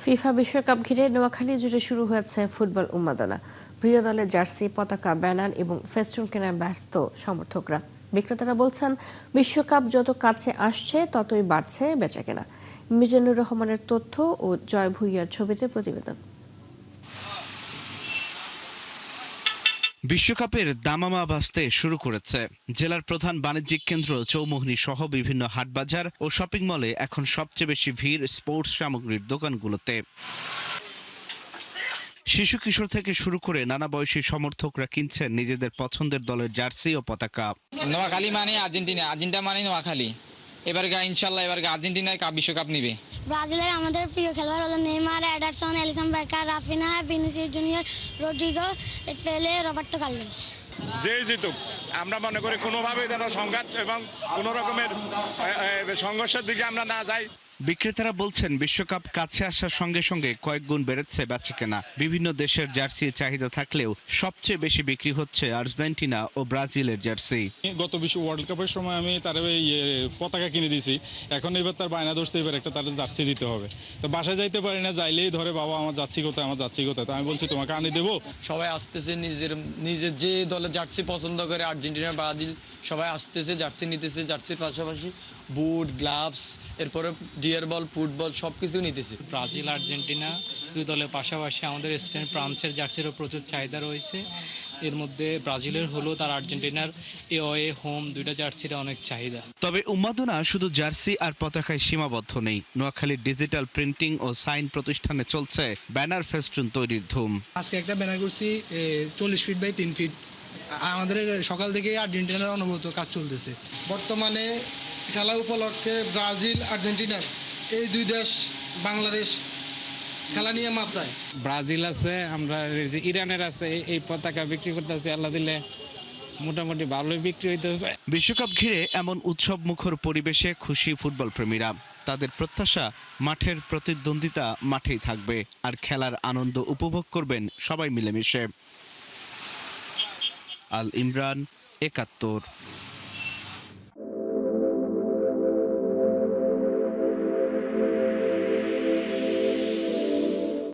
FIFA বিশ্বকাপ ঘিরে নোয়াখালী জুড়ে শুরু হয়েছে ফুটবল উন্মাদনা। প্রিয় দলের জার্সি, পতাকা, ব্যানার এবং ফেস্টুন কেনায় ব্যস্ত সমর্থকরা। বিক্রেতারা বলছেন, বিশ্বকাপ যত কাছে আসছে ততই বাড়ছে বেচাকেনা। মিজানুর রহমানের তথ্য ও জয় ভুইয়ার ছবিতে প্রতিবেদন। বিশ্বকাপের দামামা বাজতে শুরু করেছে। জেলার প্রধান বাণিজ্যিক কেন্দ্র চৌমুহনী সহ বিভিন্ন হাটবাজার ও শপিং মলে এখন সবচেয়ে বেশি ভিড় স্পোর্টস সামগ্রীর দোকানগুলোতে। শিশু কিশোর থেকে শুরু করে নানা বয়সী সমর্থকরা কিনছেন নিজেদের পছন্দের দলের জার্সি ও পতাকা। নোয়াখালী মানে আর্জেন্টিনা মানে নোয়াখালী। ইনশাল্লাহ আর্জেন্টিনায় বিশ্বকাপ নিবে। ব্রাজিলের আমাদের প্রিয় খেলোয়াড় হলো Neymar, Ederson, Alisson Becker, Raphinha, Vinicius Junior, Rodrygo, Pele, Roberto Carlos. যে জিতুক, আমরা মনে করি কোনোভাবে যেন সংঘাত এবং কোনো রকমের সংঘর্ষের দিকে আমরা না যাই। বিক্রেতারা বলছেন, বিশ্বকাপ কাছে আসার সঙ্গে সঙ্গে কয়েক গুণ বেড়েছে বেচাকেনা। বিভিন্ন দেশের জার্সির চাহিদা থাকলেও সবচেয়ে বেশি বিক্রি হচ্ছে আর্জেন্টিনা ও ব্রাজিলের জার্সি। গত বিশ্ব ওয়ার্ল্ড কাপের সময় আমি তার পতাকা কিনে দিছি, এখন এবার তার বায়না ধরছে, এবার একটা তার জার্সি দিতে হবে। তো বাসায় যাইতে পারি না, যাইলেই ধরে বাবা আমার যাচ্ছি কোথায়, আমার যাচ্ছি কোথায়। তো আমি বলছি তোমাকে আনি দেবো। সবাই আসতেছে, নিজের যে দলের জার্সি পছন্দ করে, আর্জেন্টিনা, ব্রাজিল, সবাই আসতেছে, জার্সি নিতেছে। জার্সির পাশাপাশি বুট, গ্লাভস, এরপরে ডিয়ার বল, ফুটবল সবকিছু নিতেছে। ব্রাজিল, আর্জেন্টিনা দুই দলের পাশাপাশি আমাদের স্পেন, ফ্রান্সের জার্সিরও প্রচুর চাহিদা রয়েছে। এর মধ্যে ব্রাজিলের হলুদ আর আর্জেন্টিনার এওয়ে হোম দুইটা জার্সির অনেক চাহিদা। তবে উন্মাদনা শুধু জার্সি আর পতাকায় সীমাবদ্ধ নেই। নোয়াখালীর ডিজিটাল প্রিন্টিং ও সাইন প্রতিষ্ঠানে চলছে ব্যানার ফেস্টুন তৈরির ধুম। আজকে একটা ব্যানার করছি 40 ফিট বাই 3 ফিট। আমাদের সকাল থেকে আর্জেন্টিনার অনুভূত কাজ চলতেছে। বর্তমানে খেলা উপলক্ষে ব্রাজিল, আর্জেন্টিনার এই দুই দেশ, বাংলাদেশ খেলা নিয়ে মাত্রায়। ব্রাজিল আছে, আমরা ইরানের আছে, এই পতাকা বিক্রি করতেছে। আল্লাহ দিলে মোটামুটি ভালোই বিক্রি হইতেছে। বিশ্বকাপ ঘিরে এমন উৎসব মুখর পরিবেশে খুশি ফুটবল প্রেমীরা। তাদের প্রত্যাশা, মাঠের প্রতিদ্বন্দ্বিতা মাঠেই থাকবে, আর খেলার আনন্দ উপভোগ করবেন সবাই মিলেমিশে। আল ইমরান, ৭১।